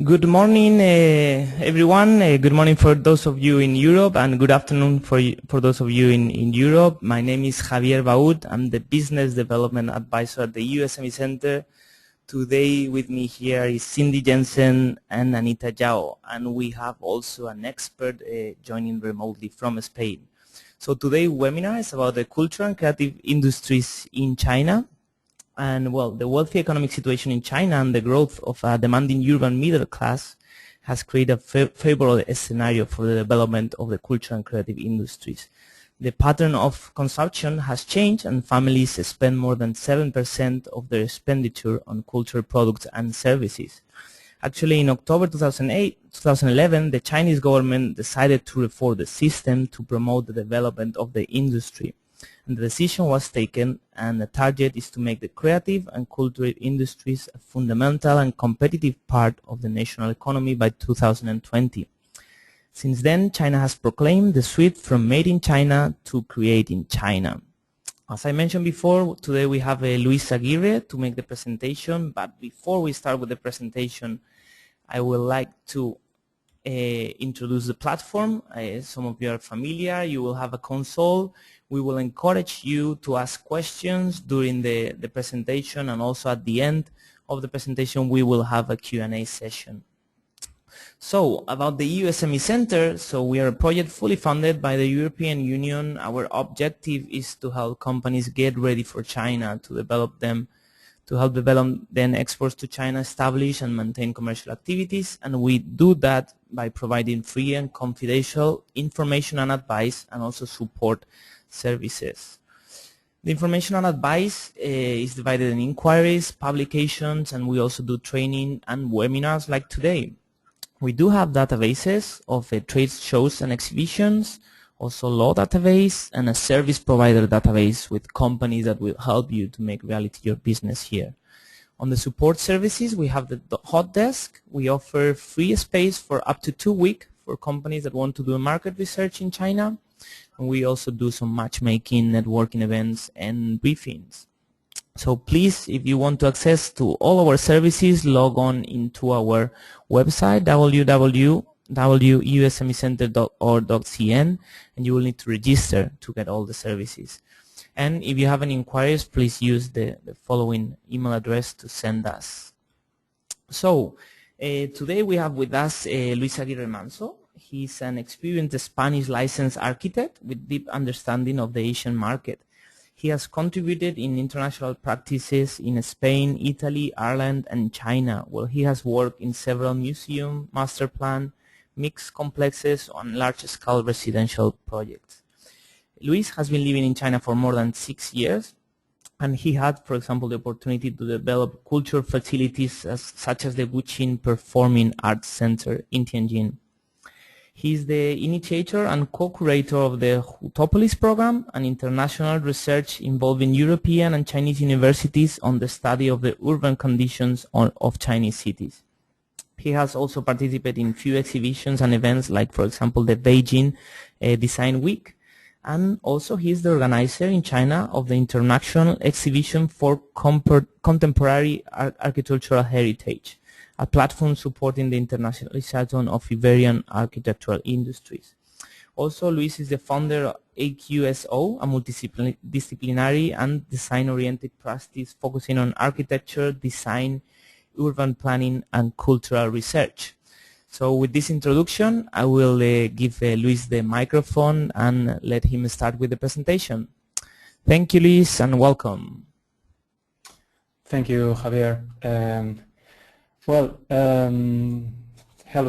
Good morning, everyone. Good morning for those of you in Europe, and good afternoon for those of you in Europe. My name is Javier Baud. I'm the Business Development Advisor at the USME Center. Today with me here is Cindy Jensen and Anita Yao, and we have also an expert joining remotely from Spain. So today's webinar is about the cultural and creative industries in China. And well, the wealthy economic situation in China and the growth of a demanding urban middle class has created a favorable scenario for the development of the cultural and creative industries. The pattern of consumption has changed, and families spend more than 7% of their expenditure on cultural products and services. Actually, in October 2011, the Chinese government decided to reform the system to promote the development of the industry. And the decision was taken, and the target is to make the creative and cultural industries a fundamental and competitive part of the national economy by 2020. Since then, China has proclaimed the switch from made in China to create in China. As I mentioned before, today we have Luis Aguirre to make the presentation, but before we start with the presentation, I would like to introduce the platform. Some of you are familiar. You will have a console. We will encourage you to ask questions during the presentation, and also at the end of the presentation we will have a Q&A session. So about the USME Center, so we are a project fully funded by the European Union. Our objective is to help companies get ready for China, to help develop then exports to China, establish and maintain commercial activities, and we do that by providing free and confidential information and advice, and also support services. The information and advice is divided in inquiries, publications, and we also do training and webinars like today. We do have databases of trade shows and exhibitions, also law database, and a service provider database with companies that will help you to make reality your business here. On the support services, we have the hot desk. We offer free space for up to 2 weeks for companies that want to do market research in China. And we also do some matchmaking, networking events, and briefings. So please, if you want to access to all our services, log on into our website, www.usmecenter.org.cn, and you will need to register to get all the services. And if you have any inquiries, please use the following email address to send us. So today we have with us Luis Aguirre Manso. He's an experienced Spanish licensed architect with deep understanding of the Asian market. He has contributed in international practices in Spain, Italy, Ireland, and China, where he has worked in several museum, master plan, mixed complexes on large-scale residential projects. Luis has been living in China for more than 6 years, and he had, for example, the opportunity to develop cultural facilities such as the Wuqing Performing Arts Center in Tianjin. He is the initiator and co-curator of the Hutopolis program, an international research involving European and Chinese universities on the study of the urban conditions of Chinese cities. He has also participated in few exhibitions and events like, for example, the Beijing Design Week, and also he is the organizer in China of the International Exhibition for Contemporary Architectural Heritage, a platform supporting the internationalization of Iberian architectural industries. Also, Luis is the founder of AQSO, a multidisciplinary and design-oriented practice focusing on architecture, design, urban planning, and cultural research. So with this introduction, I will give Luis the microphone and let him start with the presentation. Thank you, Luis, and welcome. Thank you, Javier. Hello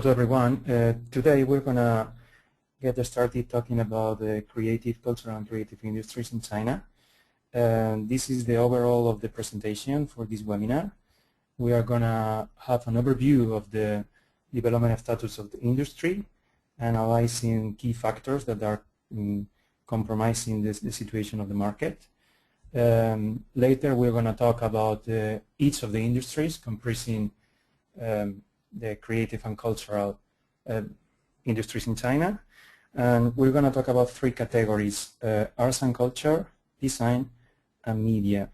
to everyone. Today we're going to get started talking about the creative, cultural, and creative industries in China. This is the overall of the presentation for this webinar. We are going to have an overview of the development status of the industry, analyzing key factors that are compromising the situation of the market. Later we're going to talk about each of the industries comprising the creative and cultural industries in China, and we're going to talk about 3 categories: arts and culture, design, and media.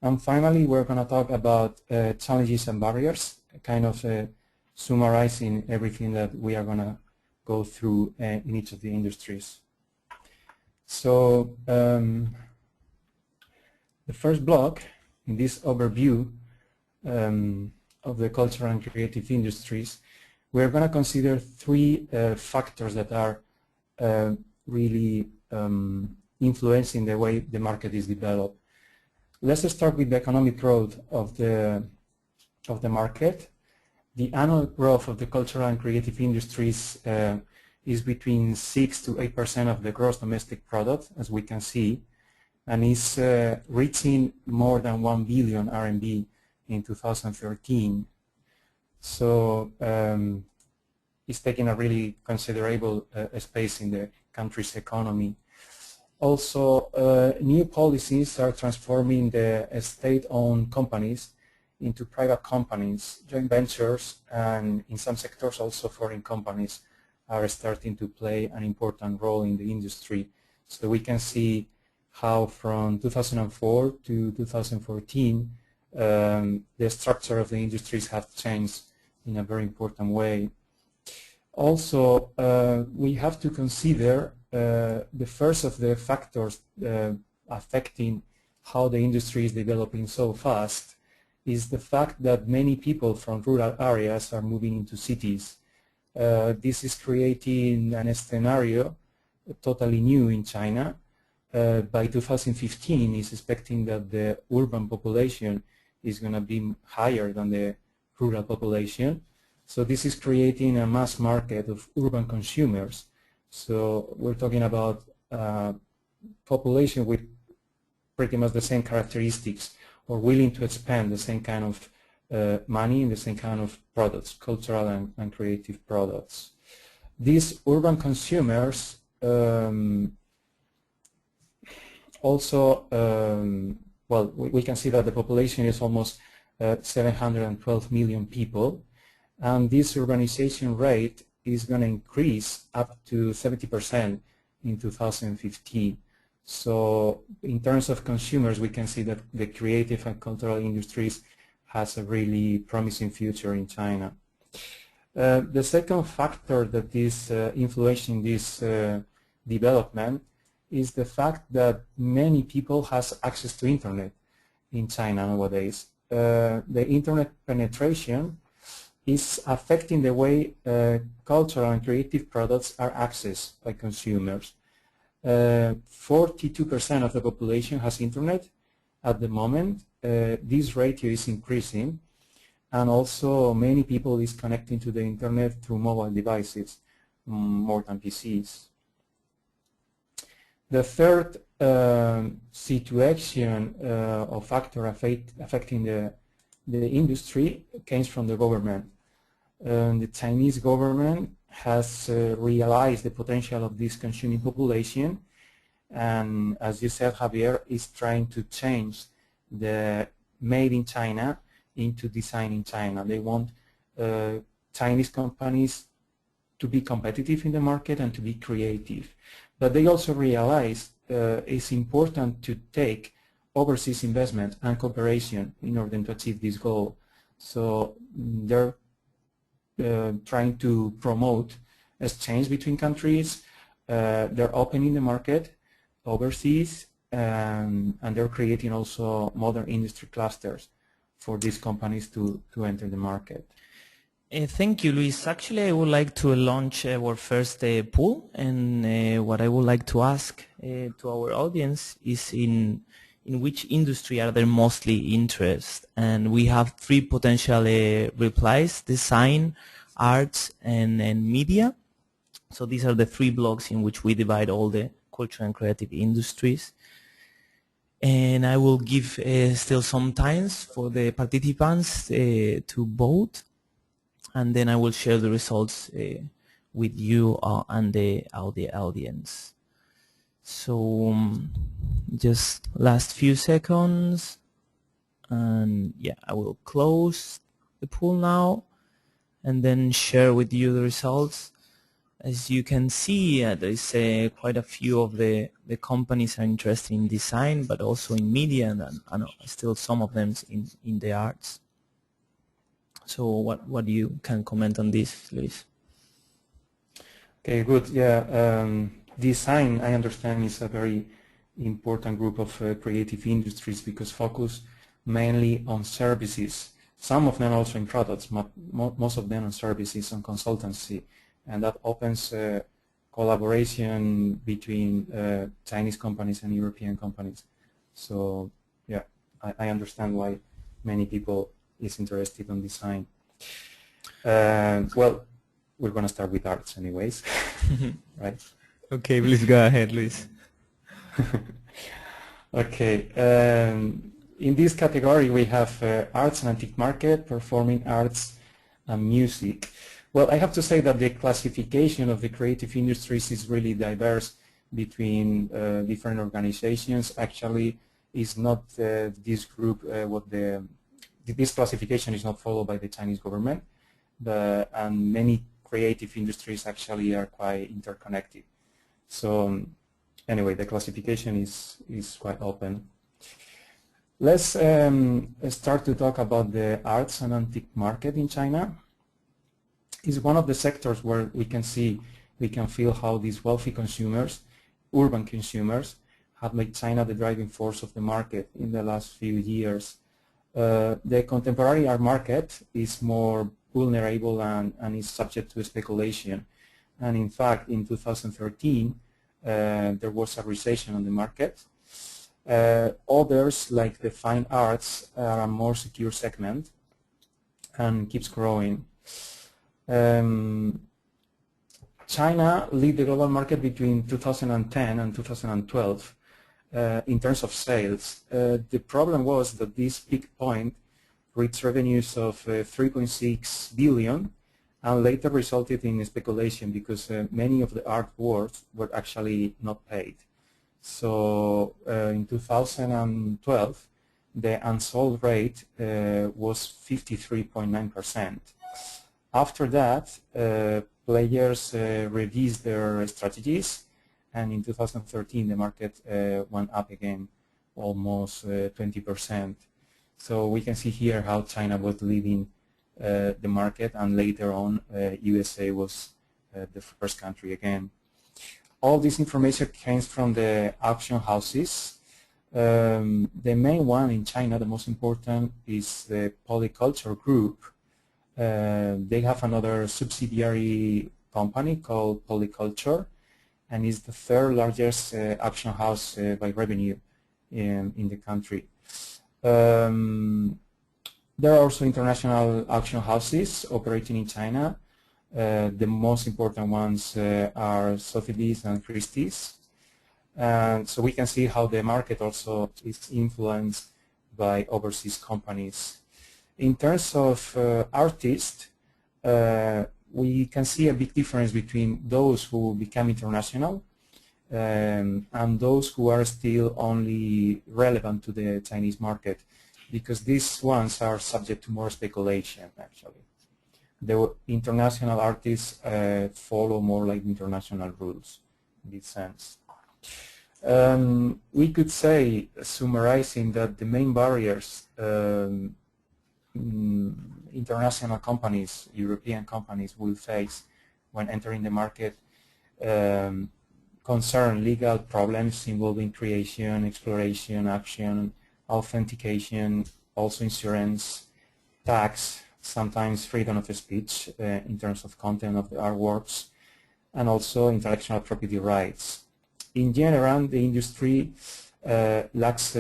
And finally, we're going to talk about challenges and barriers, kind of summarizing everything that we are going to go through in each of the industries. So the first block in this overview of the cultural and creative industries, we're going to consider three factors that are really influencing the way the market is developed. Let's start with the economic growth of the market. The annual growth of the cultural and creative industries is between 6 to 8% of the gross domestic product, as we can see, and is reaching more than 1 billion RMB in 2013. So it's taking a really considerable space in the country's economy. Also, new policies are transforming the state-owned companies into private companies, joint ventures, and in some sectors also foreign companies are starting to play an important role in the industry. So we can see how from 2004 to 2014 the structure of the industries have changed in a very important way. Also, we have to consider the first of the factors affecting how the industry is developing so fast is the fact that many people from rural areas are moving into cities. This is creating a scenario totally new in China. By 2015, it's expecting that the urban population is going to be higher than the rural population. So this is creating a mass market of urban consumers. So we're talking about population with pretty much the same characteristics or willing to spend the same kind of money in the same kind of products, cultural and creative products. These urban consumers also, well, we can see that the population is almost 712 million people, and this urbanization rate is going to increase up to 70% in 2015. So in terms of consumers, we can see that the creative and cultural industries has a really promising future in China. The second factor that is influencing this development is the fact that many people has access to internet in China nowadays. The internet penetration is affecting the way cultural and creative products are accessed by consumers. 42% of the population has internet at the moment. This ratio is increasing, and also many people is connecting to the internet through mobile devices more than PCs. The third situation or factor affecting the industry comes from the government. The Chinese government has realized the potential of this consuming population, and as you said, Javier, is trying to change the made in China into design in China. They want Chinese companies to be competitive in the market and to be creative. But they also realize it's important to take overseas investment and cooperation in order to achieve this goal. So they're trying to promote exchange between countries. They're opening the market overseas, and they're creating also modern industry clusters for these companies to enter the market. Thank you, Luis. Actually, I would like to launch our first poll, and what I would like to ask to our audience is in which industry are they mostly interested? And we have three potential replies: design, arts, and media. So these are the three blocks in which we divide all the cultural and creative industries. And I will give still some times for the participants to vote, and then I will share the results with you and the audience. So just last few seconds, and yeah, I will close the pool now and then share with you the results. As you can see, there is quite a few of the companies are interested in design, but also in media, and still some of them in the arts. So what you can comment on this, Luis? Okay, good. Yeah, design, I understand, is a very important group of creative industries because focus mainly on services. Some of them also in products, but most of them on services, on consultancy, and that opens collaboration between Chinese companies and European companies. So yeah, I understand why many people is interested in design. Well, we're going to start with arts anyways, right? Okay, please go ahead, Luis. Okay, in this category we have arts and antique market, performing arts, and music. Well, I have to say that the classification of the creative industries is really diverse between different organizations. Actually, is not this group this classification is not followed by the Chinese government, and many creative industries actually are quite interconnected. So anyway, the classification is quite open. Let's start to talk about the arts and antique market in China. It's one of the sectors where we can feel how these wealthy consumers, urban consumers, have made China the driving force of the market in the last few years. The contemporary art market is more vulnerable and is subject to speculation. And in fact, in 2013, there was a recession on the market. Others, like the fine arts, are a more secure segment and keeps growing. China led the global market between 2010 and 2012 in terms of sales. The problem was that this peak point reached revenues of 3.6 billion and later resulted in speculation because many of the artworks were actually not paid. So in 2012, the unsold rate was 53.9%. After that, players revised their strategies, and in 2013 the market went up again almost 20%. So we can see here how China was leading the market, and later on USA was the first country again. All this information came from the auction houses. The main one in China, the most important, is the Polyculture Group. They have another subsidiary company called Polyculture, and is the third largest auction house by revenue in the country. There are also international auction houses operating in China. The most important ones are Sotheby's and Christie's. So we can see how the market also is influenced by overseas companies. In terms of artists, we can see a big difference between those who become international and those who are still only relevant to the Chinese market, because these ones are subject to more speculation actually. The international artists follow more like international rules in this sense. We could say, summarizing, that the main barriers international companies, European companies, will face when entering the market concern legal problems involving creation, exploration, action, authentication, also insurance, tax, sometimes freedom of speech in terms of content of the artworks, and also intellectual property rights. In general, the industry lacks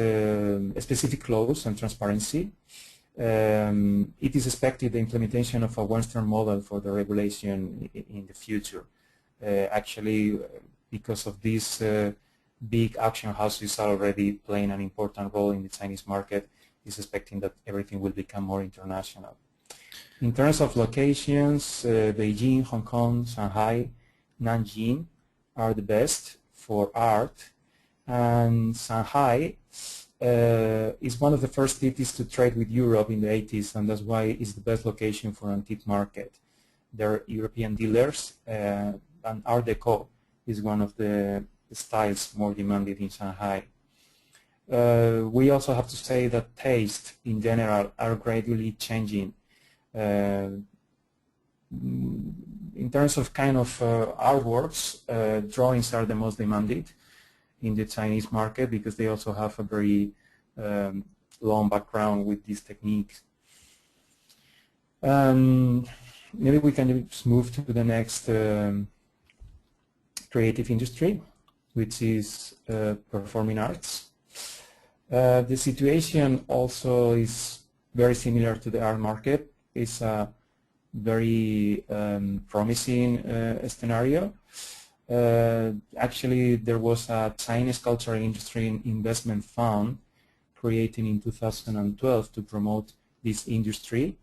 specific laws and transparency. It is expected the implementation of a Western model for the regulation in the future. Actually, because of these big auction houses are already playing an important role in the Chinese market, is expecting that everything will become more international. In terms of locations, Beijing, Hong Kong, Shanghai, Nanjing are the best for art, and Shanghai is one of the first cities to trade with Europe in the 80s, and that's why it's the best location for antique market. There are European dealers, and Art Deco is one of the styles more demanded in Shanghai. We also have to say that taste in general are gradually changing. In terms of kind of artworks, drawings are the most demanded in the Chinese market because they also have a very long background with these techniques. Maybe we can just move to the next creative industry, which is performing arts. The situation also is very similar to the art market. It's a very promising scenario. Actually, there was a Chinese cultural industry investment fund created in 2012 to promote this industry.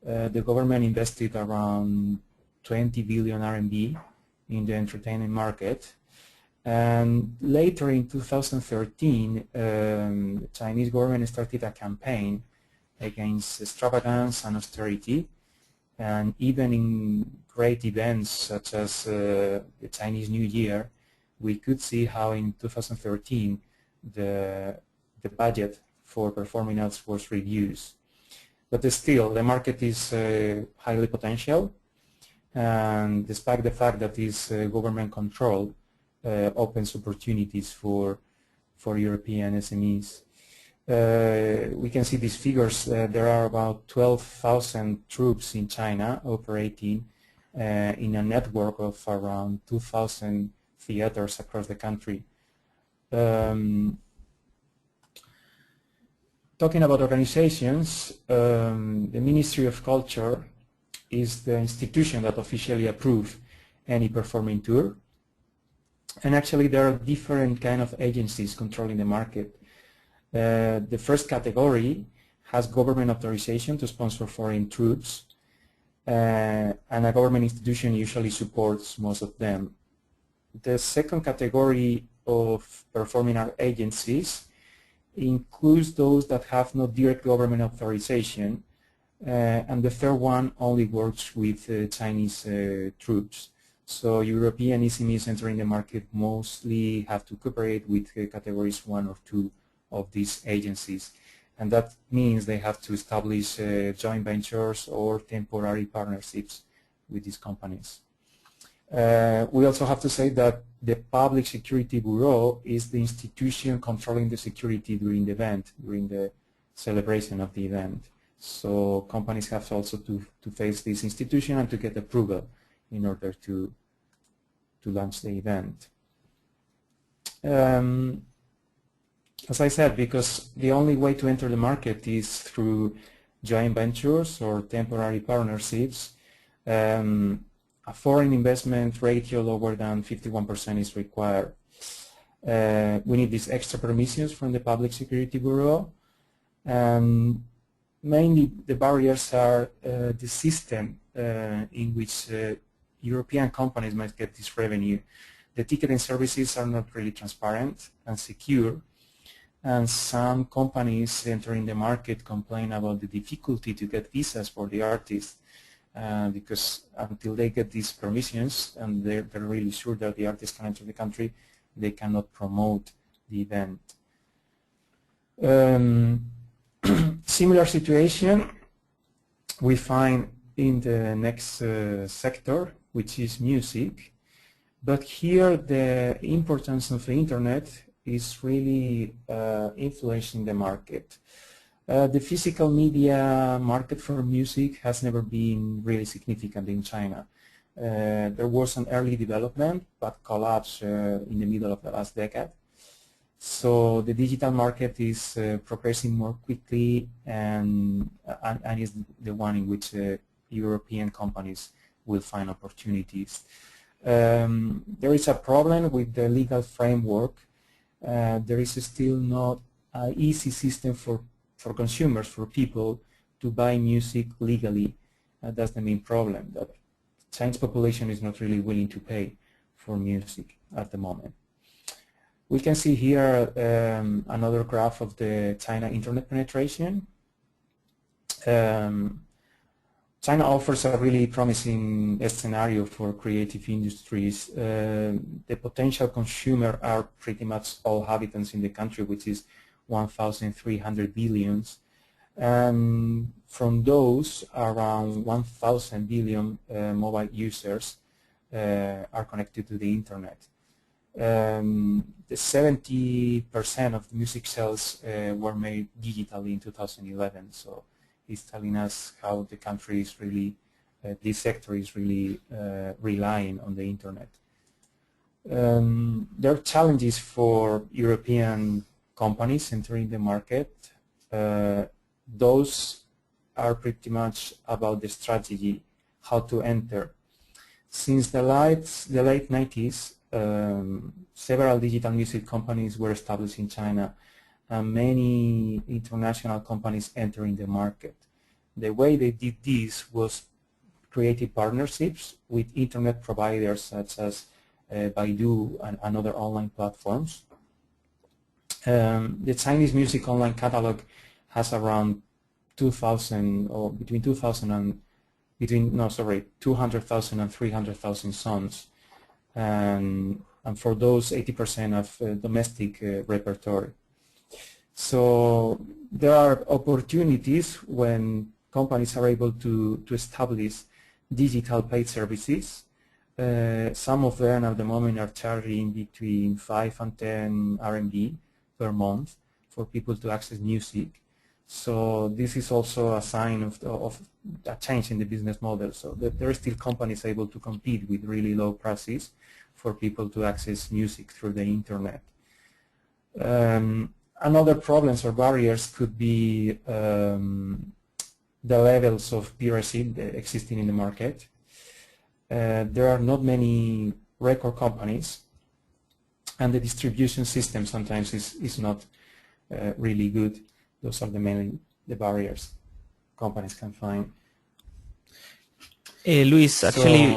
The government invested around 20 billion RMB in the entertainment market. And later in 2013, the Chinese government started a campaign against extravagance and austerity. And even in great events such as the Chinese New Year, we could see how in 2013 the budget for performing arts was reduced. But still, the market is highly potential, and despite the fact that it's government controlled, opens opportunities for European SMEs. We can see these figures. There are about 12,000 troops in China operating in a network of around 2,000 theaters across the country. Talking about organizations, the Ministry of Culture is the institution that officially approves any performing tour. And actually there are different kind of agencies controlling the market. The first category has government authorization to sponsor foreign troops, and a government institution usually supports most of them. The second category of performing art agencies includes those that have no direct government authorization, and the third one only works with Chinese troops. So European SMEs entering the market mostly have to cooperate with categories 1 or 2 of these agencies, and that means they have to establish joint ventures or temporary partnerships with these companies. We also have to say that the Public Security Bureau is the institution controlling the security during the event, during the celebration of the event. So companies have also to face this institution and to get approval in order to launch the event. As I said, because the only way to enter the market is through joint ventures or temporary partnerships, a foreign investment ratio lower than 51% is required. We need these extra permissions from the Public Security Bureau, and mainly the barriers are the system in which European companies might get this revenue. The ticketing services are not really transparent and secure, and some companies entering the market complain about the difficulty to get visas for the artists, because until they get these permissions and they're really sure that the artist can enter the country, they cannot promote the event. Similar situation we find in the next sector, which is music, but here the importance of the internet is really influencing the market. The physical media market for music has never been really significant in China. There was an early development, but collapsed in the middle of the last decade. So the digital market is progressing more quickly, and is the one in which European companies will find opportunities. There is a problem with the legal framework. There is still not an easy system for consumers, for people to buy music legally. That's the main problem, that the Chinese population is not really willing to pay for music at the moment. We can see here another graph of the China internet penetration. China offers a really promising scenario for creative industries. The potential consumer are pretty much all inhabitants in the country, which is 1,300 billions. And from those, around 1,000 billion mobile users are connected to the internet. The 70% of the music sales were made digitally in 2011, so it's telling us how the country is really, this sector is really relying on the internet. There are challenges for European companies entering the market. Those are pretty much about the strategy, how to enter. Since the late 90s, several digital music companies were established in China and many international companies entering the market. The way they did this was creating partnerships with internet providers such as Baidu and other online platforms. The Chinese music online catalog has around 2,000 or between 2,000 and 200,000 and 300,000 songs, and for those 80% of domestic repertoire. So there are opportunities when companies are able to establish digital paid services. Some of them at the moment are charging between 5 and 10 RMB per month for people to access music. So this is also a sign of a change in the business model. So there are still companies able to compete with really low prices for people to access music through the internet. Another problems or barriers could be the levels of piracy existing in the market. There are not many record companies, and the distribution system sometimes is not really good. Those are mainly the barriers companies can find. Luis, actually,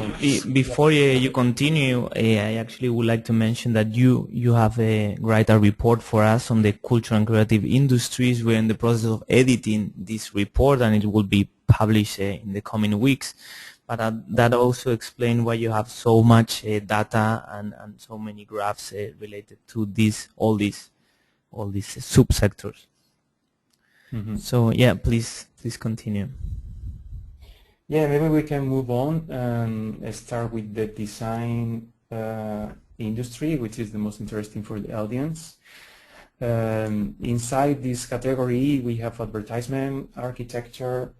before you continue, I actually would like to mention that you have write a report for us on the culture and creative industries. We're in the process of editing this report, and it will be published in the coming weeks. But that also explains why you have so much data and so many graphs related to all these subsectors. Mm-hmm. So yeah, please continue. Yeah, maybe we can move on and start with the design industry, which is the most interesting for the audience. Inside this category, we have advertisement, architecture,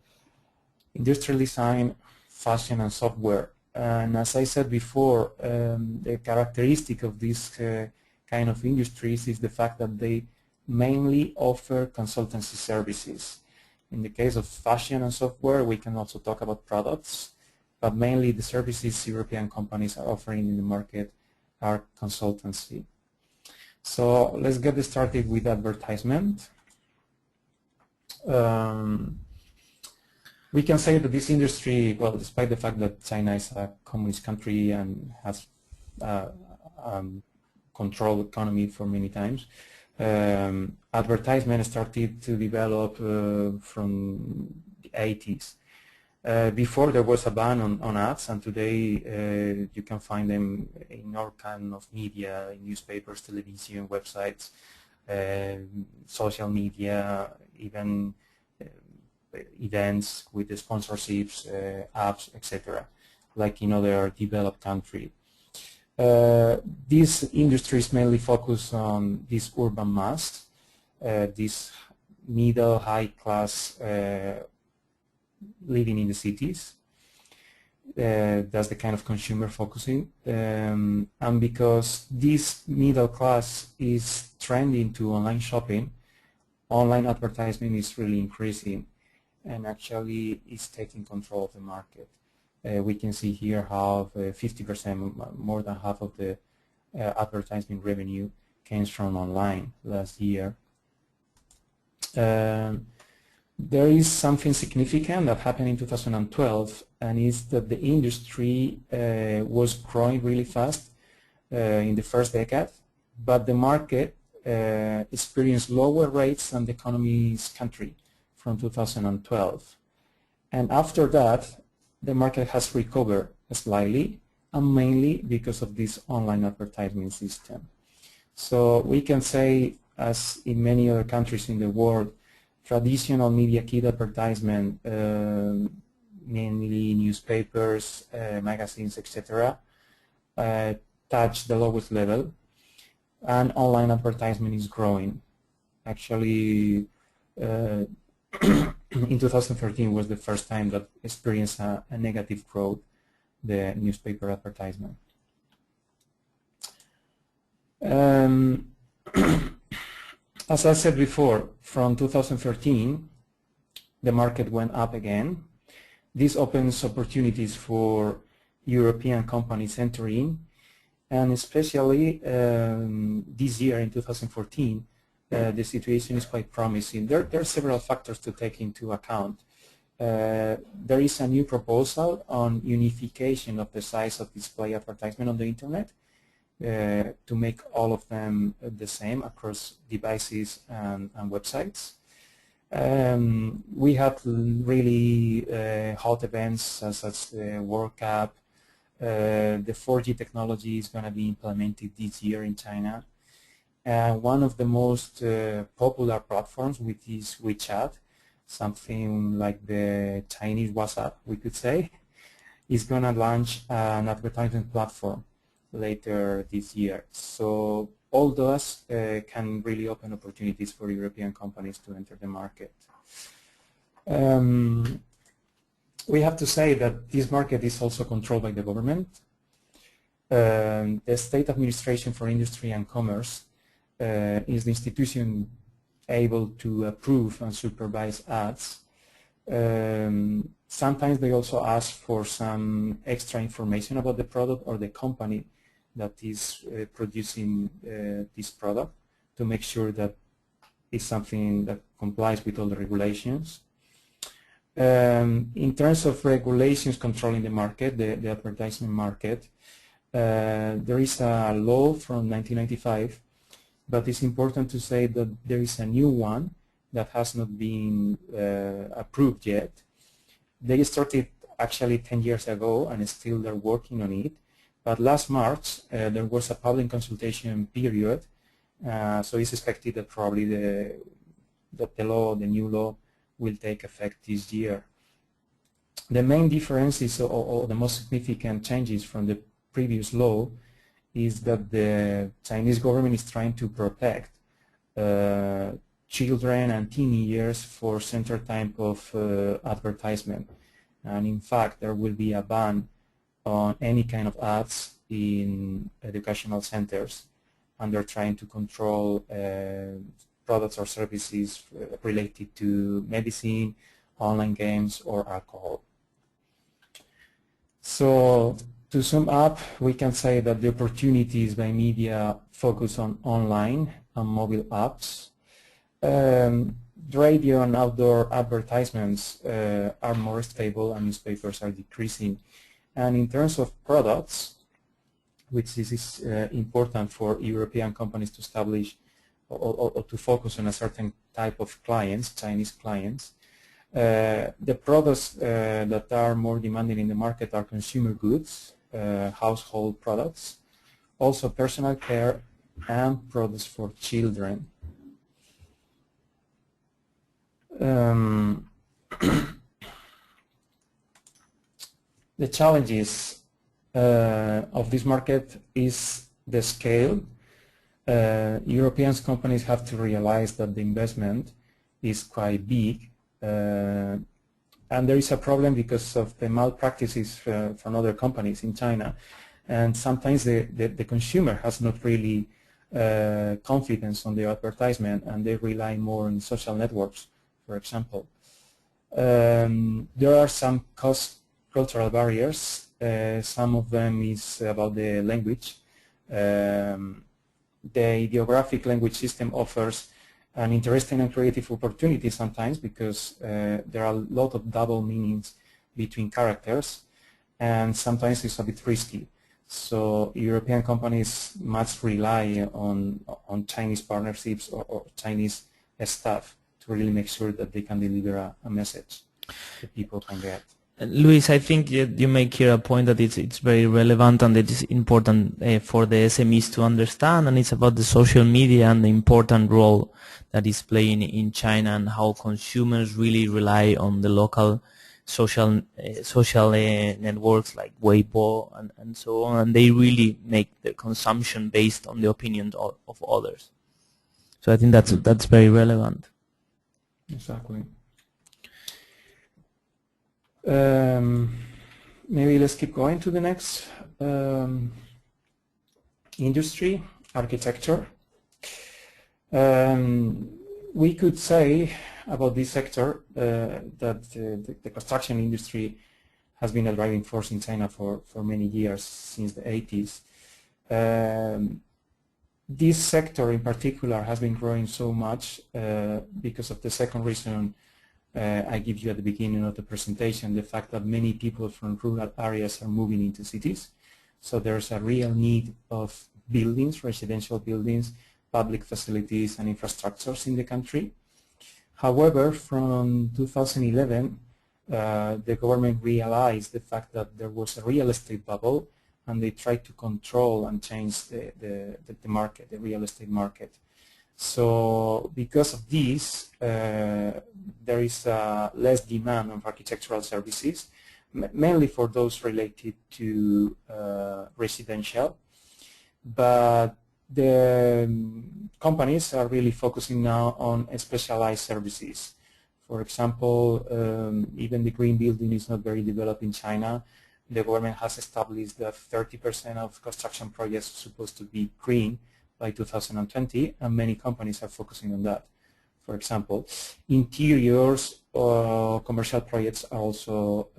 industrial design, fashion, and software. And as I said before, the characteristic of these kind of industries is the fact that they mainly offer consultancy services. In the case of fashion and software, we can also talk about products, but mainly the services European companies are offering in the market are consultancy. So let's get started with advertisement. We can say that this industry, well, despite the fact that China is a communist country and has controlled economy for many times, advertisement started to develop from the 80s. Before there was a ban on ads, and today you can find them in all kind of media, in newspapers, television, websites, social media, even events with the sponsorships, apps, etc., like in other developed countries. These industries mainly focus on this urban mass, this middle, high class living in the cities. That's the kind of consumer focusing. And because this middle class is trending to online shopping, online advertising is really increasing and actually is taking control of the market. We can see here how 50%, more than half of the advertising revenue came from online last year. There is something significant that happened in 2012, and is that the industry was growing really fast in the first decade, but the market experienced lower rates than the economy's country from 2012. And after that, the market has recovered slightly, and mainly because of this online advertising system. So we can say, as in many other countries in the world, traditional media kit advertisement, mainly newspapers, magazines, etc., touch the lowest level, and online advertisement is growing. Actually, in 2013 was the first time that experienced a negative growth, the newspaper advertisement. As I said before, from 2013, the market went up again. This opens opportunities for European companies entering, and especially this year in 2014, the situation is quite promising. There are several factors to take into account. There is a new proposal on unification of the size of display advertisement on the internet to make all of them the same across devices and websites. We had really hot events such as the World Cup. The 4G technology is going to be implemented this year in China. One of the most popular platforms, which is WeChat, something like the Chinese WhatsApp, we could say, is going to launch an advertising platform later this year. So all those can really open opportunities for European companies to enter the market. We have to say that this market is also controlled by the government. The State Administration for Industry and Commerce is the institution able to approve and supervise ads. Sometimes they also ask for some extra information about the product or the company that is producing this product to make sure that it's something that complies with all the regulations. In terms of regulations controlling the market, the advertisement market, there is a law from 1995, but it's important to say that there is a new one that has not been approved yet. They started actually 10 years ago and still they're working on it. But last March, there was a public consultation period, so it's expected that probably the new law, will take effect this year. The main difference is, or the most significant changes from the previous law, is that the Chinese government is trying to protect children and teenagers for certain type of advertisement. And in fact, there will be a ban on any kind of ads in educational centers, and they're trying to control products or services related to medicine, online games, or alcohol. So to sum up, we can say that the opportunities by media focus on online and mobile apps. Radio and outdoor advertisements are more stable and newspapers are decreasing. And in terms of products, which is important for European companies to establish or to focus on a certain type of clients, Chinese clients, the products that are more demanding in the market are consumer goods, household products, also personal care, and products for children. The challenges of this market is the scale. European companies have to realize that the investment is quite big, and there is a problem because of the malpractices from other companies in China, and sometimes the consumer has not really confidence on the advertisement, and they rely more on social networks, for example. There are some cultural barriers. Some of them is about the language. The ideographic language system offers an interesting and creative opportunity sometimes because there are a lot of double meanings between characters, and sometimes it's a bit risky. So European companies must rely on Chinese partnerships or Chinese staff to really make sure that they can deliver a message that people can get. Luis, I think you make here a point that it's very relevant and it is important for the SMEs to understand, and it's about the social media and the important role that is playing in China and how consumers really rely on the local social networks like Weibo and so on, and they really make their consumption based on the opinions of others. So I think that's very relevant. Exactly. Maybe let's keep going to the next industry, architecture. We could say about this sector that the construction industry has been a driving force in China for many years, since the 80s. This sector in particular has been growing so much because of the second reason I give you at the beginning of the presentation, the fact that many people from rural areas are moving into cities. So there's a real need of buildings, residential buildings, public facilities and infrastructures in the country. However, from 2011, the government realized the fact that there was a real estate bubble, and they tried to control and change the market, the real estate market. So because of this, there is less demand of architectural services, mainly for those related to residential. But the companies are really focusing now on specialized services. For example, even the green building is not very developed in China. The government has established that 30% of construction projects are supposed to be green by 2020, and many companies are focusing on that. For example, interiors or commercial projects are also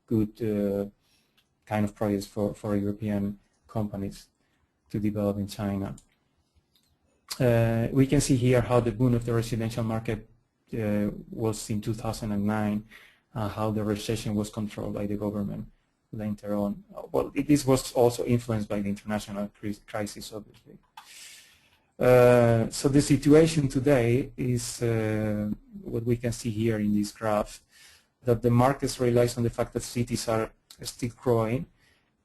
good kind of projects for European companies to develop in China. We can see here how the boom of the residential market was in 2009, how the recession was controlled by the government later on. Well, this was also influenced by the international crisis, obviously. So the situation today is what we can see here in this graph, that the markets relies on the fact that cities are still growing,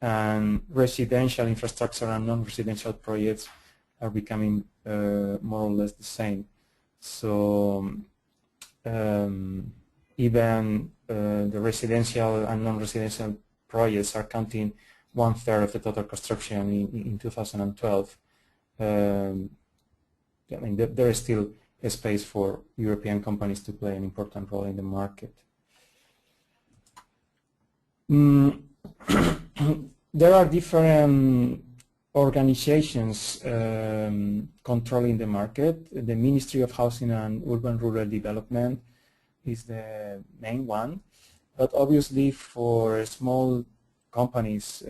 and residential infrastructure and non-residential projects are becoming more or less the same. So even the residential and non-residential projects are counting 1/3 of the total construction in 2012. I mean, there is still a space for European companies to play an important role in the market. There are different organizations controlling the market. The Ministry of Housing and Urban Rural Development is the main one, but obviously for small companies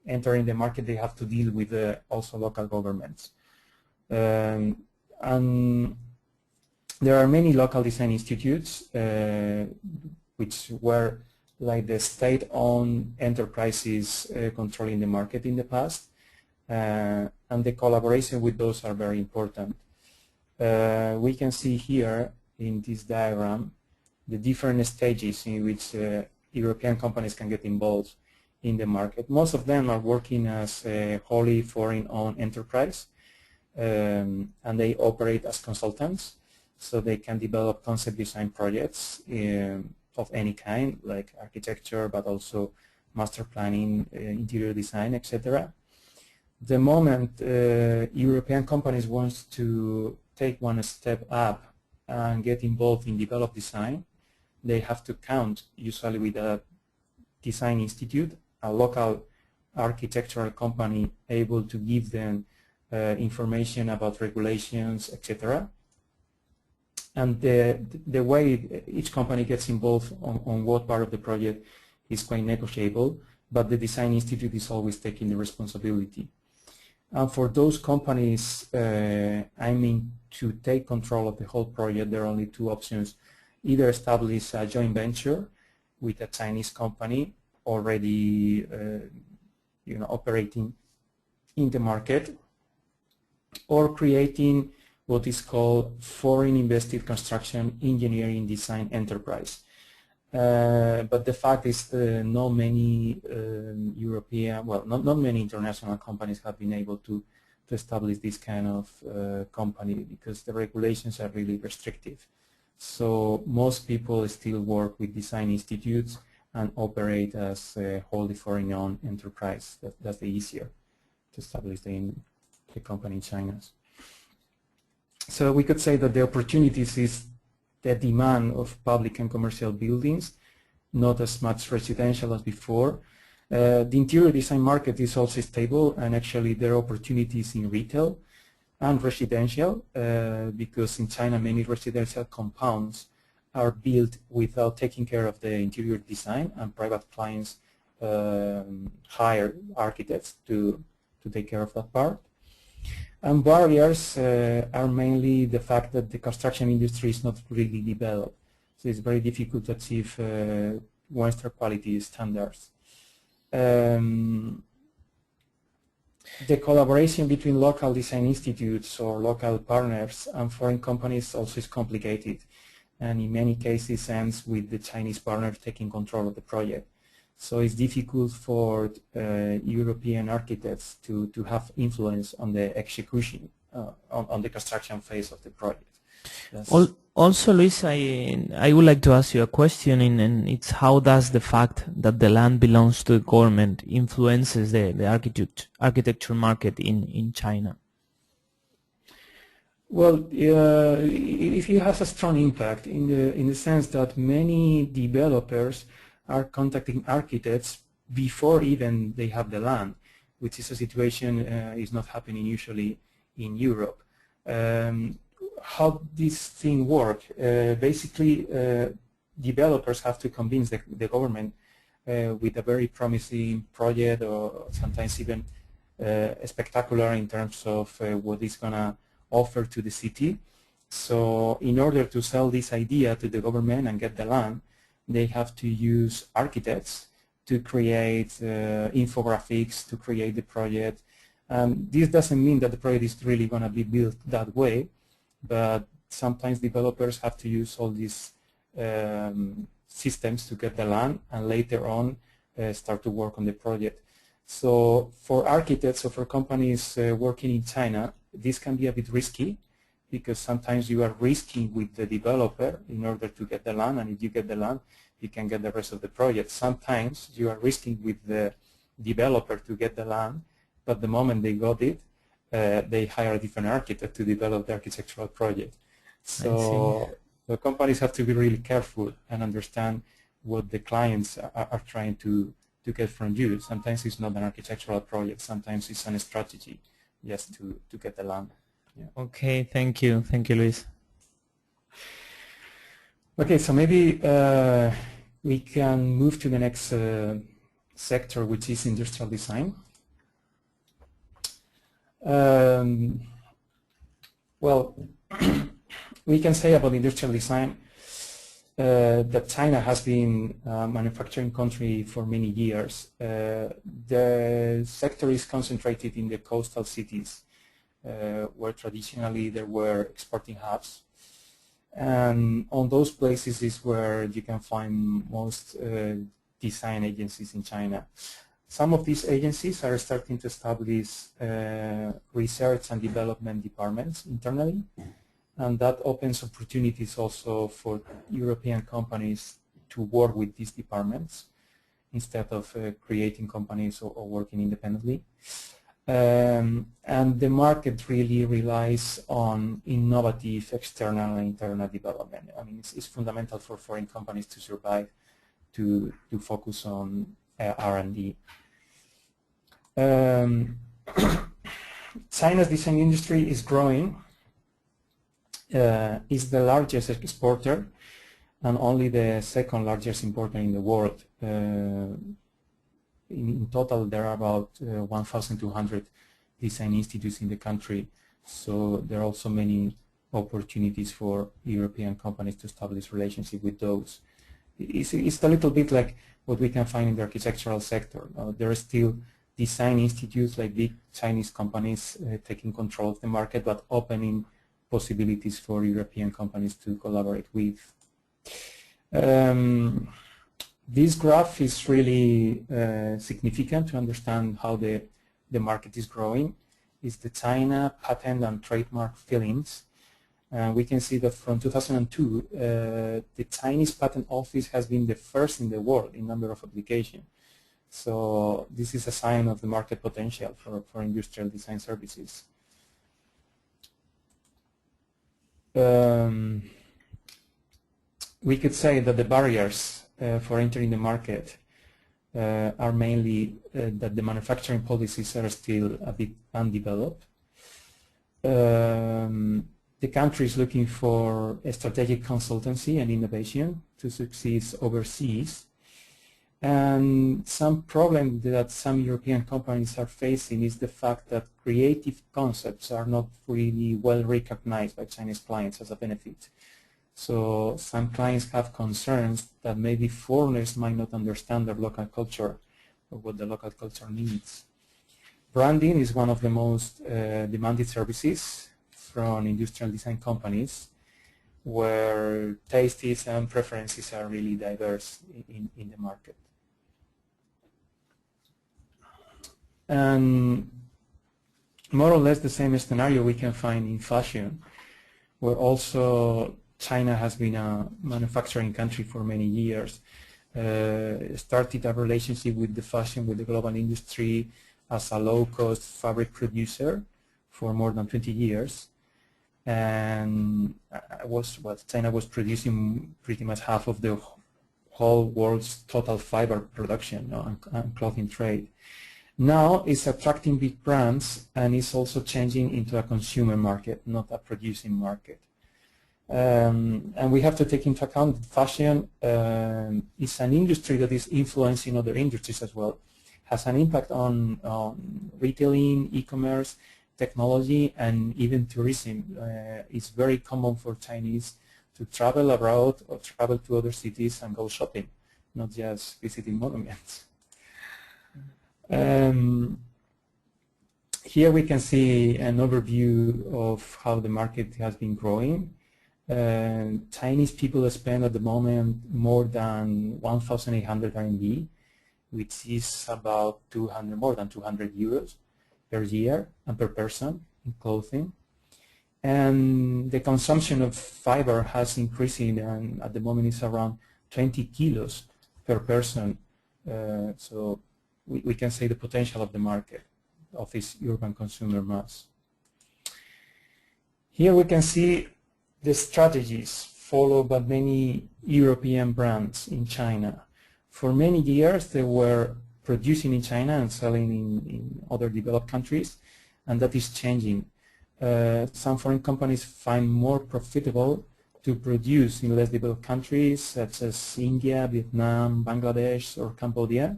entering the market, they have to deal with also local governments. And there are many local design institutes which were like the state-owned enterprises controlling the market in the past, and the collaboration with those are very important. We can see here in this diagram the different stages in which European companies can get involved in the market. Most of them are working as a wholly foreign-owned enterprise, and they operate as consultants, so they can develop concept design projects of any kind, like architecture, but also master planning, interior design, etc. The moment European companies want to take one step up and get involved in developed design, they have to count usually with a design institute, a local architectural company able to give them information about regulations, etc. And the way each company gets involved on what part of the project is quite negotiable, but the design institute is always taking the responsibility. And for those companies aiming to take control of the whole project, there are only two options: either establish a joint venture with a Chinese company already operating in the market, or creating what is called foreign invested construction engineering design enterprise. But the fact is not many European, well, not many international companies have been able to establish this kind of company because the regulations are really restrictive. So most people still work with design institutes and operate as a wholly foreign-owned enterprise. That's the easier to establish the company in China. So we could say that the opportunities is the demand of public and commercial buildings, not as much residential as before. The interior design market is also stable, and actually there are opportunities in retail and residential because in China many residential compounds are built without taking care of the interior design, and private clients hire architects to take care of that part. And barriers are mainly the fact that the construction industry is not really developed. So it's very difficult to achieve Western quality standards. The collaboration between local design institutes or local partners and foreign companies also is complicated, and in many cases ends with the Chinese partner taking control of the project. So it's difficult for European architects to have influence on the execution, on the construction phase of the project. Also, Luis, I would like to ask you a question, and it's how does the fact that the land belongs to the government influences the architecture market in China? Well, it has a strong impact in the sense that many developers are contacting architects before even they have the land, which is a situation is not happening usually in Europe. How this thing works? Basically, developers have to convince the government with a very promising project, or sometimes even spectacular in terms of what it's going to offer to the city. So in order to sell this idea to the government and get the land, they have to use architects to create infographics, to create the project. This doesn't mean that the project is really going to be built that way, but sometimes developers have to use all these systems to get the land and later on start to work on the project. So for architects or for companies working in China, this can be a bit risky because sometimes you are risking with the developer in order to get the land, and if you get the land, you can get the rest of the project. Sometimes you are risking with the developer to get the land, but the moment they got it, they hire a different architect to develop the architectural project. So the companies have to be really careful and understand what the clients are trying to get from you. Sometimes it's not an architectural project, sometimes it's a strategy just to get the land. Yeah. Okay, thank you, Luis. Okay, so maybe we can move to the next sector, which is industrial design. Well, we can say about industrial design that China has been a manufacturing country for many years. The sector is concentrated in the coastal cities where traditionally there were exporting hubs. And on those places is where you can find most design agencies in China. Some of these agencies are starting to establish research and development departments internally, and that opens opportunities also for European companies to work with these departments instead of creating companies or working independently. And the market really relies on innovative external and internal development. I mean, it's fundamental for foreign companies to survive, to focus on R&D. China's design industry is growing. It's the largest exporter and only the second largest importer in the world. In total, there are about 1,200 design institutes in the country, so there are also many opportunities for European companies to establish relationship with those. It's a little bit like what we can find in the architectural sector. There are still design institutes like big Chinese companies taking control of the market, but opening possibilities for European companies to collaborate with. This graph is really significant to understand how the market is growing. It's the China patent and trademark filings. We can see that from 2002, the Chinese Patent Office has been the first in the world in number of applications. So this is a sign of the market potential for industrial design services. We could say that the barriers for entering the market are mainly that the manufacturing policies are still a bit undeveloped. The country is looking for a strategic consultancy and innovation to succeed overseas. And some problem that some European companies are facing is the fact that creative concepts are not really well recognized by Chinese clients as a benefit. So some clients have concerns that maybe foreigners might not understand their local culture or what the local culture needs. Branding is one of the most demanded services from industrial design companies, where tastes and preferences are really diverse in the market. And more or less the same scenario we can find in fashion, where also China has been a manufacturing country for many years. Started a relationship with the fashion, with the global industry as a low-cost fabric producer for more than 20 years. And China was producing pretty much half of the whole world's total fiber production and clothing trade. Now it's attracting big brands, and it's also changing into a consumer market, not a producing market. And we have to take into account that fashion is an industry that is influencing other industries as well. Has an impact on retailing, e-commerce, technology, and even tourism. It's very common for Chinese to travel abroad or travel to other cities and go shopping, not just visiting monuments. Here we can see an overview of how the market has been growing. Chinese people spend at the moment more than 1,800 RMB, which is about more than 200 euros per year and per person in clothing. And the consumption of fiber has increasing, and at the moment it's around 20 kilos per person. So we can say the potential of the market of this urban consumer mass. Here we can see the strategies followed by many European brands in China. For many years they were producing in China and selling in other developed countries, and that is changing. Some foreign companies find more profitable to produce in less developed countries such as India, Vietnam, Bangladesh, or Cambodia,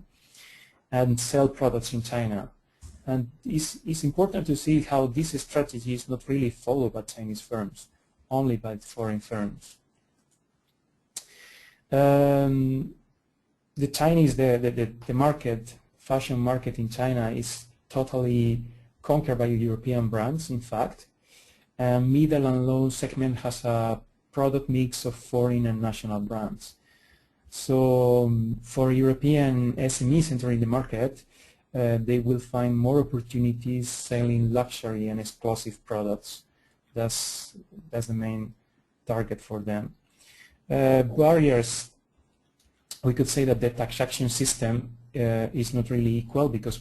and sell products in China. And it's important to see how this strategy is not really followed by Chinese firms, only by foreign firms. The Chinese, the market, fashion market in China is totally conquered by European brands, in fact. And middle and low segment has a product mix of foreign and national brands. So for European SMEs entering the market, they will find more opportunities selling luxury and exclusive products. That's the main target for them. Barriers, we could say that the taxation system is not really equal, because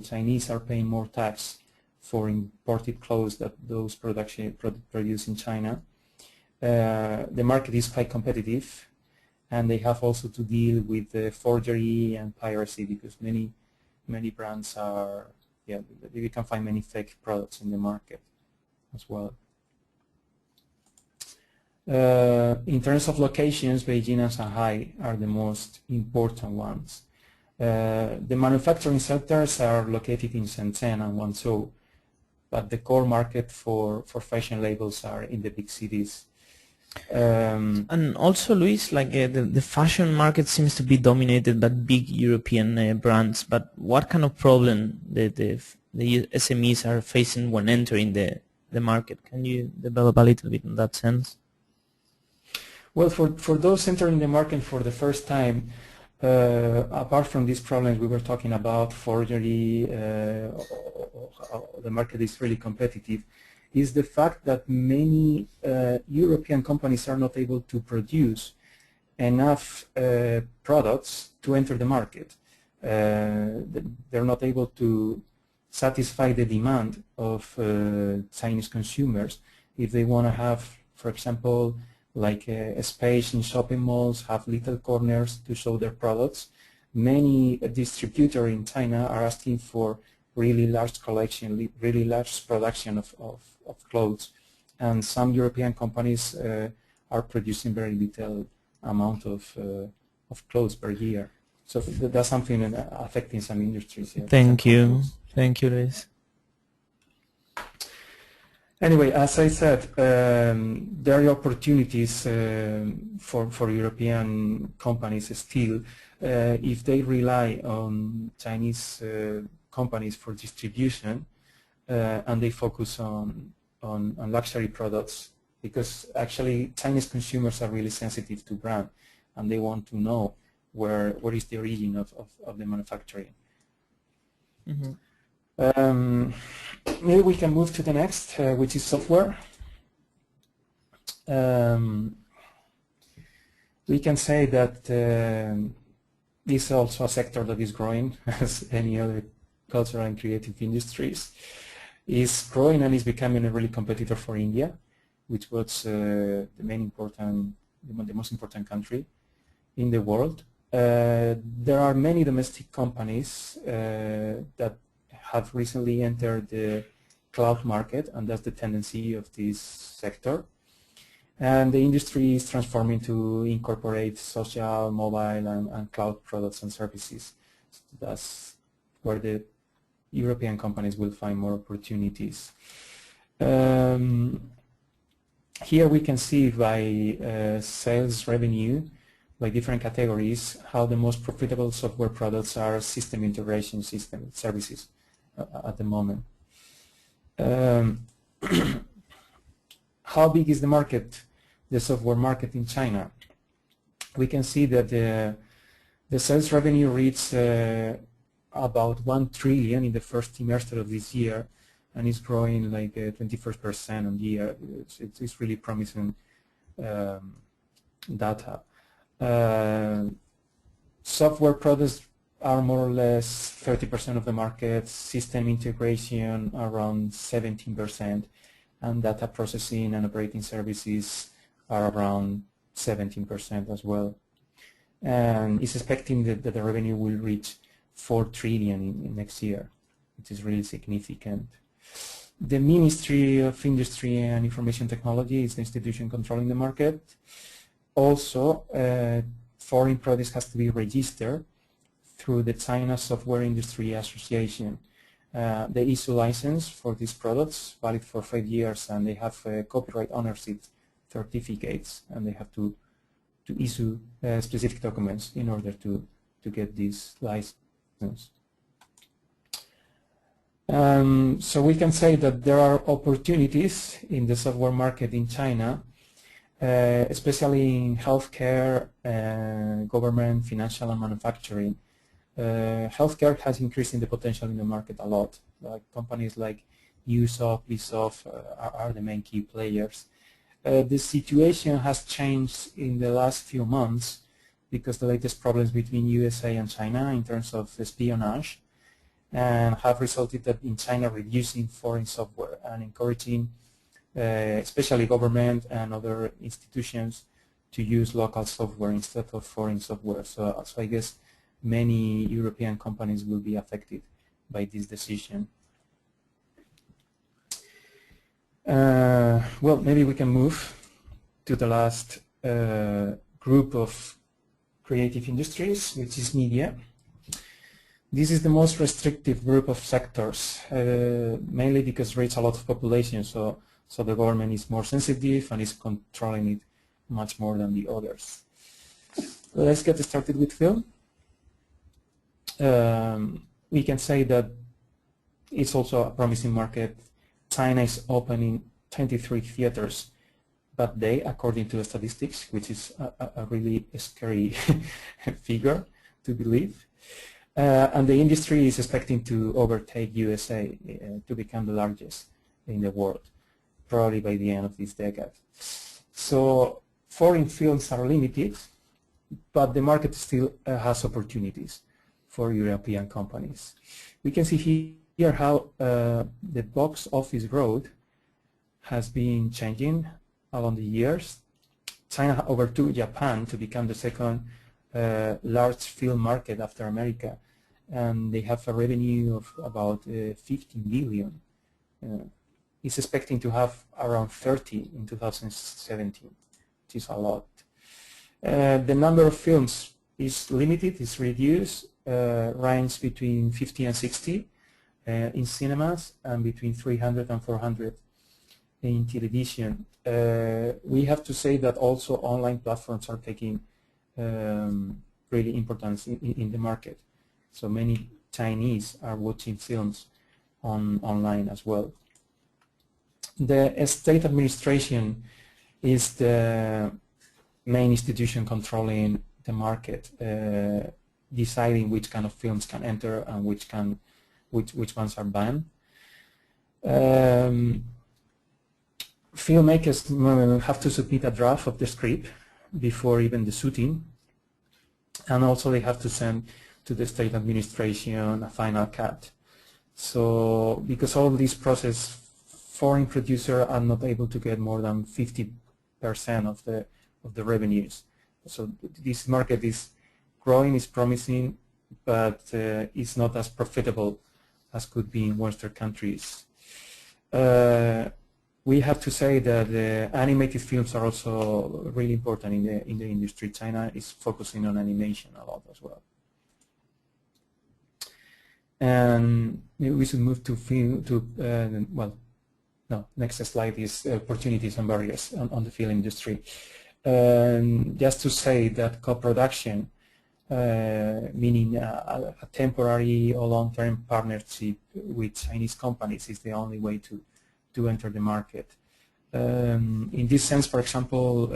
Chinese are paying more tax for imported clothes that those produced in China. The market is quite competitive, and they have also to deal with forgery and piracy, because many brands are, you can find many fake products in the market as well. In terms of locations, Beijing and Shanghai are the most important ones. The manufacturing sectors are located in Shenzhen and Guangzhou, but the core market for fashion labels are in the big cities. And also, Luis, like the fashion market seems to be dominated by big European brands, but what kind of problem the SMEs are facing when entering the market? Can you develop a little bit in that sense? Well, for those entering the market for the first time, apart from these problems we were talking about, forgery, the market is really competitive, is the fact that many European companies are not able to produce enough products to enter the market. They're not able to satisfy the demand of Chinese consumers if they want to have, for example, like a space in shopping malls, have little corners to show their products. Many distributors in China are asking for really large collection, really large production of clothes, and some European companies are producing very little amount of clothes per year. So that's something affecting some industries. Yeah, Thank you, Luis. Anyway, as I said, there are opportunities for European companies still if they rely on Chinese companies for distribution and they focus on luxury products, because actually Chinese consumers are really sensitive to brand and they want to know where is the origin of the manufacturing. Mm-hmm. Maybe we can move to the next, which is software. We can say that this is also a sector that is growing, as any other cultural and creative industries. Is growing and is becoming a really competitor for India, which was the most important country in the world. There are many domestic companies that have recently entered the cloud market, and that's the tendency of this sector. And the industry is transforming to incorporate social, mobile, and cloud products and services. So that's where the European companies will find more opportunities. Here we can see by sales revenue, by different categories, how the most profitable software products are system integration system services at the moment. How big is the market, the software market in China? We can see that the sales revenue reached about 1 trillion in the first trimester of this year, and it's growing like 21% on year. It's really promising data. Software products are more or less 30% of the market, system integration around 17%, and data processing and operating services are around 17% as well. And it's expecting that the revenue will reach 4 trillion in next year, which is really significant. The Ministry of Industry and Information Technology is the institution controlling the market. Also, foreign products has to be registered through the China Software Industry Association. The ISO license for these products valid for 5 years, and they have copyright ownership certificates, and they have to issue specific documents in order to get this license. So we can say that there are opportunities in the software market in China, especially in healthcare, government, financial, and manufacturing. Healthcare has increased in the potential in the market a lot. Like companies like Usoft, Vsoft are the main key players. The situation has changed in the last few months because the latest problems between USA and China in terms of espionage and have resulted that in China reducing foreign software and encouraging especially government and other institutions to use local software instead of foreign software. So I guess many European companies will be affected by this decision. Well, maybe we can move to the last group of creative industries, which is media. This is the most restrictive group of sectors, mainly because it reaches a lot of population, so the government is more sensitive and is controlling it much more than the others. Let's get started with film. We can say that it's also a promising market. China is opening 23 theaters bad day according to the statistics, which is a really scary figure to believe. And the industry is expecting to overtake USA to become the largest in the world, probably by the end of this decade. So foreign films are limited, but the market still has opportunities for European companies. We can see here how the box office growth has been changing along the years. China overtook Japan to become the second large film market after America, and they have a revenue of about 15 billion. It's expecting to have around 30 in 2017, which is a lot. The number of films is limited, is reduced, range between 50 and 60 in cinemas, and between 300 and 400 in television. We have to say that also online platforms are taking really importance in the market. So many Chinese are watching films online as well. The state administration is the main institution controlling the market, deciding which kind of films can enter and which ones are banned. Filmmakers have to submit a draft of the script before even the shooting, and also they have to send to the state administration a final cut. So because all this process, foreign producers are not able to get more than 50% of the revenues. So this market is growing, is promising, but it's not as profitable as could be in Western countries. We have to say that the animated films are also really important in the industry. China is focusing on animation a lot as well. And we should move to film, next slide is opportunities and barriers on the film industry. Just to say that co-production, meaning a temporary or long-term partnership with Chinese companies, is the only way to enter the market. In this sense, for example,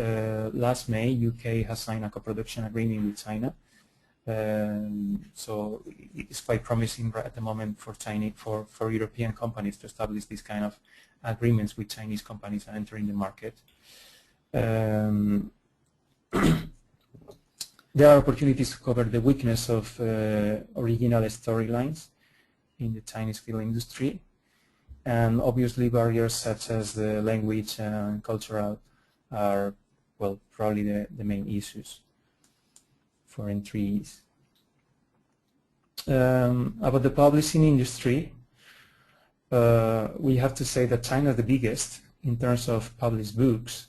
last May, UK has signed a co-production agreement with China. So it's quite promising right at the moment for European companies to establish this kind of agreements with Chinese companies and entering the market. There are opportunities to cover the weakness of original storylines in the Chinese film industry, and obviously barriers such as the language and cultural are, well, probably the main issues for entries. About the publishing industry, we have to say that China is the biggest in terms of published books,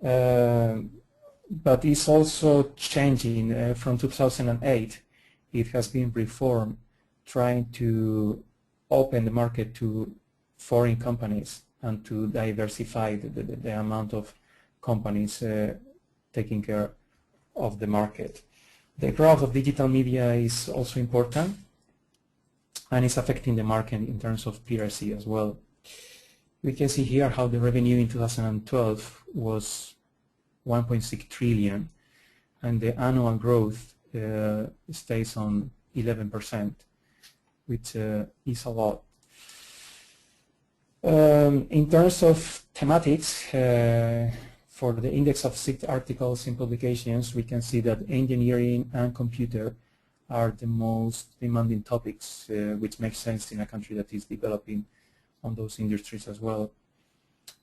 but it's also changing. From 2008, it has been reformed, trying to open the market to foreign companies and to diversify the amount of companies taking care of the market. The growth of digital media is also important, and it's affecting the market in terms of piracy as well. We can see here how the revenue in 2012 was 1.6 trillion, and the annual growth stays on 11%, which is a lot. In terms of thematics, for the index of 6 articles in publications, we can see that engineering and computer are the most demanding topics, which makes sense in a country that is developing on those industries as well.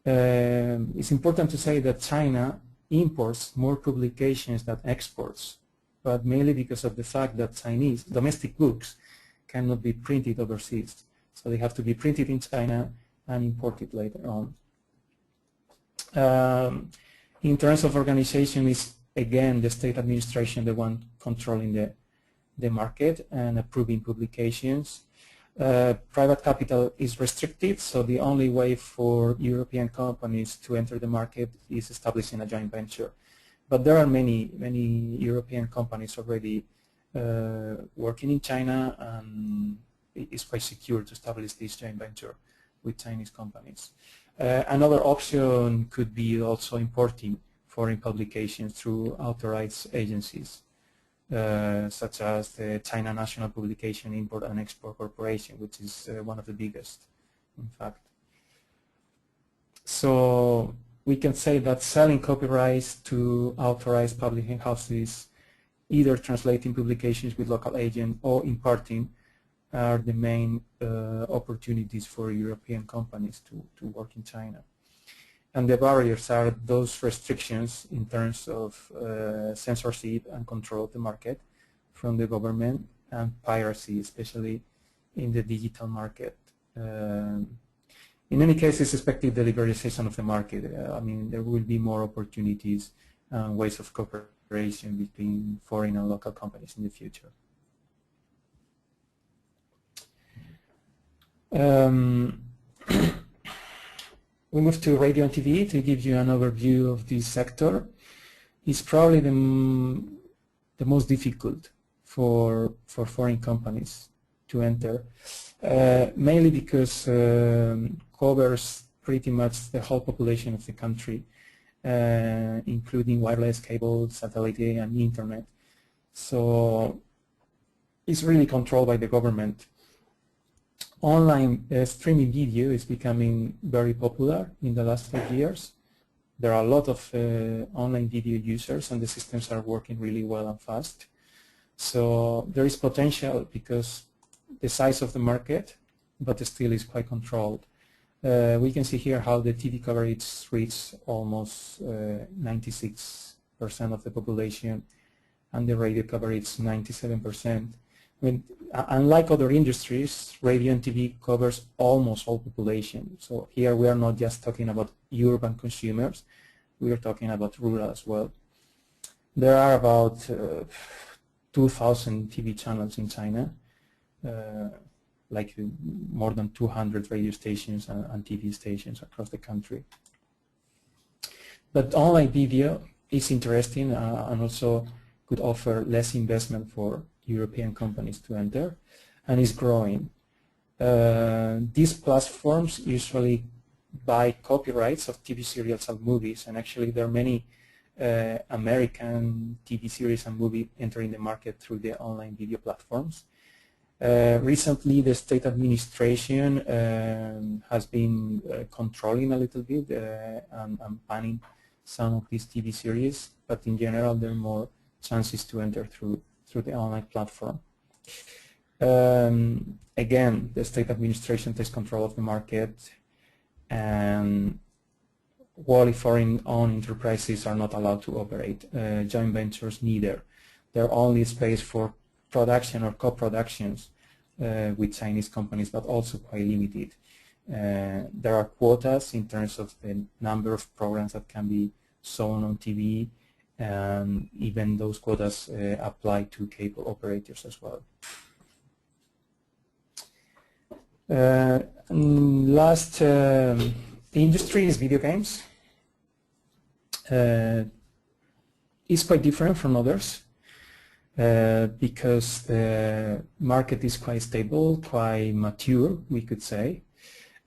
It's important to say that China imports more publications than exports, but mainly because of the fact that Chinese domestic books cannot be printed overseas. So they have to be printed in China and imported later on. In terms of organization, is again the state administration the one controlling the market and approving publications. Private capital is restricted, so the only way for European companies to enter the market is establishing a joint venture. But there are many European companies already working in China, and it's quite secure to establish this joint venture with Chinese companies. Another option could be also importing foreign publications through authorized agencies, such as the China National Publication Import and Export Corporation, which is one of the biggest, in fact. So we can say that selling copyrights to authorized publishing houses, either translating publications with local agent or importing, are the main opportunities for European companies to work in China. And the barriers are those restrictions in terms of censorship and control of the market from the government, and piracy, especially in the digital market. In any case, it's expected the liberalization of the market. I mean, there will be more opportunities and ways of cooperation between foreign and local companies in the future. We move to radio and TV to give you an overview of this sector. It's probably the most difficult for foreign companies to enter, mainly because covers pretty much the whole population of the country, including wireless cable, satellite, and internet. So it's really controlled by the government. Online streaming video is becoming very popular in the last 5 years. There are a lot of online video users, and the systems are working really well and fast. So there is potential because the size of the market, but still is quite controlled. We can see here how the TV coverage reaches almost 96% of the population, and the radio coverage 97%. When, unlike other industries, radio and TV covers almost all population. So here we are not just talking about urban consumers, we are talking about rural as well. There are about 2,000 TV channels in China, like more than 200 radio stations and TV stations across the country. But online video is interesting and also could offer less investment for European companies to enter, and is growing. These platforms usually buy copyrights of TV serials and movies, and actually there are many American TV series and movies entering the market through the online video platforms. Recently, the state administration has been controlling a little bit and banning some of these TV series, but in general there are more chances to enter through the online platform. Again, the state administration takes control of the market, and while foreign-owned enterprises are not allowed to operate, joint ventures neither. There are only space for production or co-productions with Chinese companies, but also quite limited. There are quotas in terms of the number of programs that can be shown on TV, and even those quotas apply to cable operators as well. Last industry is video games. It's quite different from others because the market is quite stable, quite mature, we could say,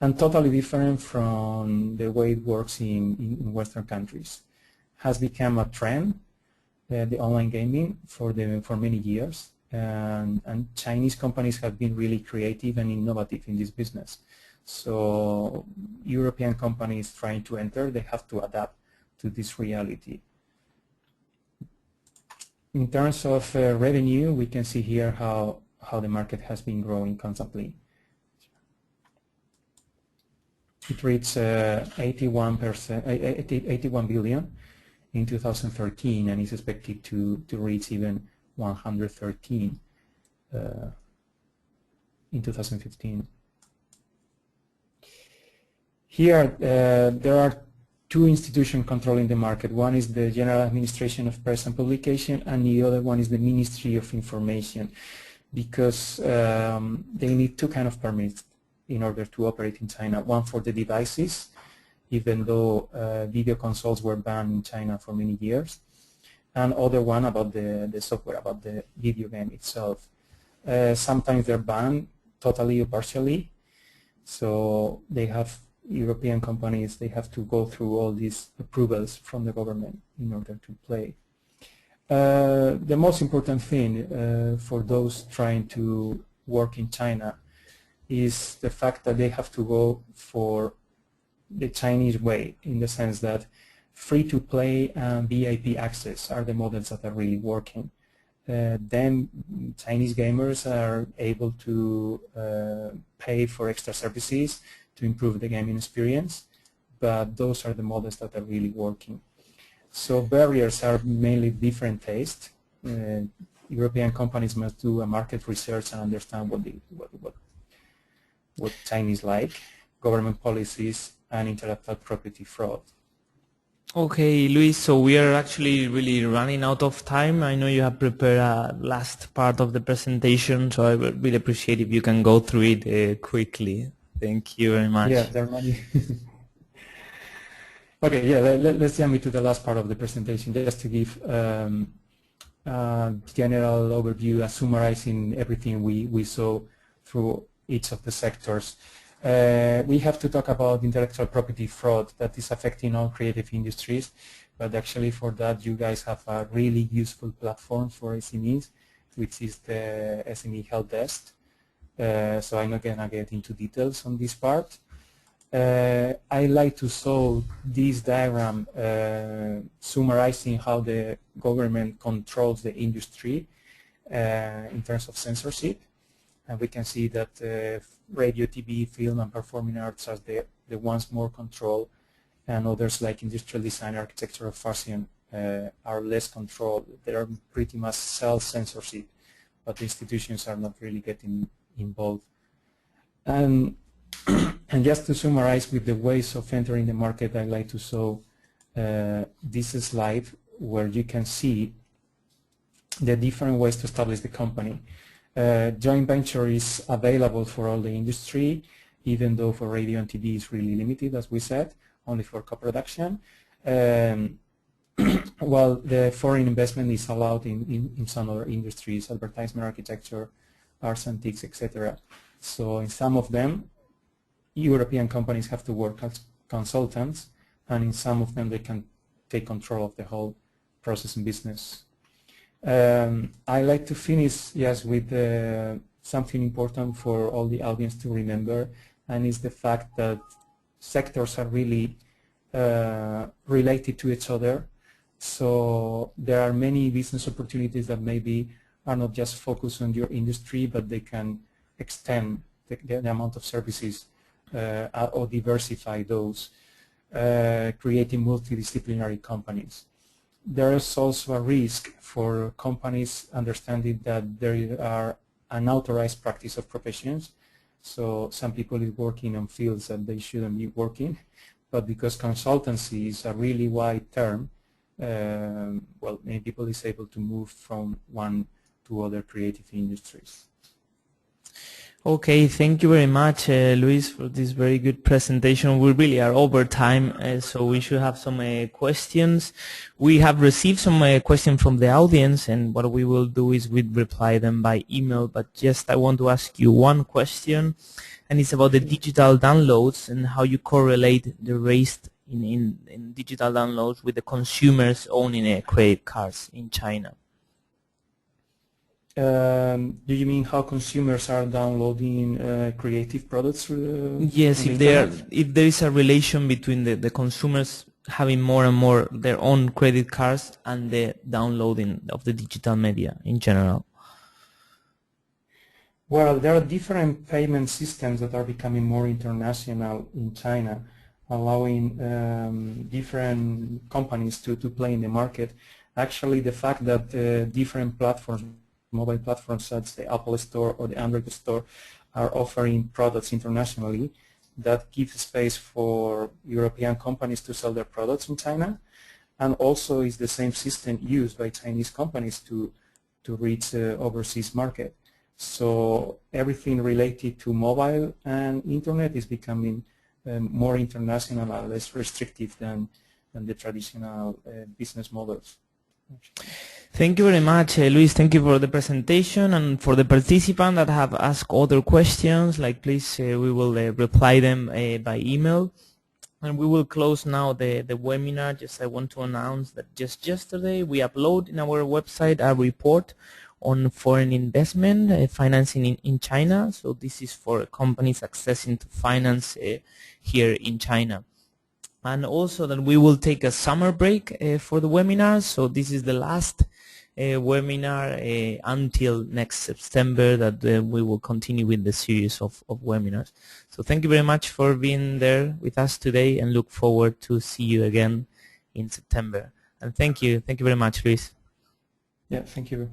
and totally different from the way it works in Western countries. Has become a trend, the online gaming, for many years, and Chinese companies have been really creative and innovative in this business. So European companies trying to enter, they have to adapt to this reality. In terms of revenue, we can see here how the market has been growing constantly. It reached 81 billion in 2013, and is expected to reach even 113 in 2015. Here there are two institutions controlling the market. One is the General Administration of Press and Publication, and the other one is the Ministry of Information, because they need two kinds of permits in order to operate in China. One for the devices, even though video consoles were banned in China for many years, and other one about the software, about the video game itself. Sometimes they're banned totally or partially, so they have European companies, they have to go through all these approvals from the government in order to play. The most important thing for those trying to work in China is the fact that they have to go for the Chinese way, in the sense that free-to-play and VIP access are the models that are really working. Then Chinese gamers are able to pay for extra services to improve the gaming experience, but those are the models that are really working. So barriers are mainly different taste. European companies must do a market research and understand what Chinese like, government policies, and intellectual property fraud. Okay, Luis, so we are actually really running out of time. I know you have prepared a last part of the presentation, so I would really appreciate if you can go through it quickly. Thank you very much. Yeah, there are many. Okay, yeah, let's jump into the last part of the presentation, just to give a general overview, summarizing everything we saw through each of the sectors. We have to talk about intellectual property fraud that is affecting all creative industries, but actually for that you guys have a really useful platform for SMEs, which is the SME help desk. So I'm not going to get into details on this part. I like to show this diagram summarizing how the government controls the industry in terms of censorship. And we can see that radio, TV, film, and performing arts are the ones more controlled, and others like industrial design, architecture, or fashion are less controlled. They are pretty much self-censorship, but the institutions are not really getting involved. And just to summarize with the ways of entering the market, I'd like to show this slide where you can see the different ways to establish the company. Joint venture is available for all the industry, even though for radio and TV is really limited, as we said, only for co-production. While the foreign investment is allowed in some other industries, advertisement, architecture, arts, antiques, etc. So in some of them, European companies have to work as consultants, and in some of them they can take control of the whole process and business. I like to finish with something important for all the audience to remember, and is the fact that sectors are really related to each other. So there are many business opportunities that maybe are not just focused on your industry, but they can extend the amount of services or diversify those, creating multidisciplinary companies. There is also a risk for companies understanding that there are unauthorized practice of professions. So some people is working on fields that they shouldn't be working, but because consultancy is a really wide term, well, many people is able to move from one to other creative industries. Okay, thank you very much, Luis, for this very good presentation. We really are over time, so we should have some questions. We have received some questions from the audience, and what we will do is we'll reply them by email, but just I want to ask you one question, and it's about the digital downloads and how you correlate the raise in digital downloads with the consumers owning credit cards in China. Do you mean how consumers are downloading creative products? Yes, if there is a relation between the consumers having more and more their own credit cards and the downloading of the digital media in general. Well, there are different payment systems that are becoming more international in China, allowing different companies to play in the market. Actually, the fact that different platforms, mobile platforms such as the Apple Store or the Android Store, are offering products internationally, that gives space for European companies to sell their products in China, and also is the same system used by Chinese companies to reach the overseas market. So everything related to mobile and internet is becoming more international and less restrictive than the traditional business models. Thank you very much, Luis. Thank you for the presentation, and for the participants that have asked other questions, like please, we will reply them by email. And we will close now the webinar. Just I want to announce that just yesterday we upload in our website a report on foreign investment financing in China. So this is for companies accessing to finance here in China. And also that we will take a summer break for the webinar. So this is the last webinar until next September, that we will continue with the series of webinars. So thank you very much for being there with us today, and look forward to see you again in September. And thank you very much, Luis. Yeah, thank you.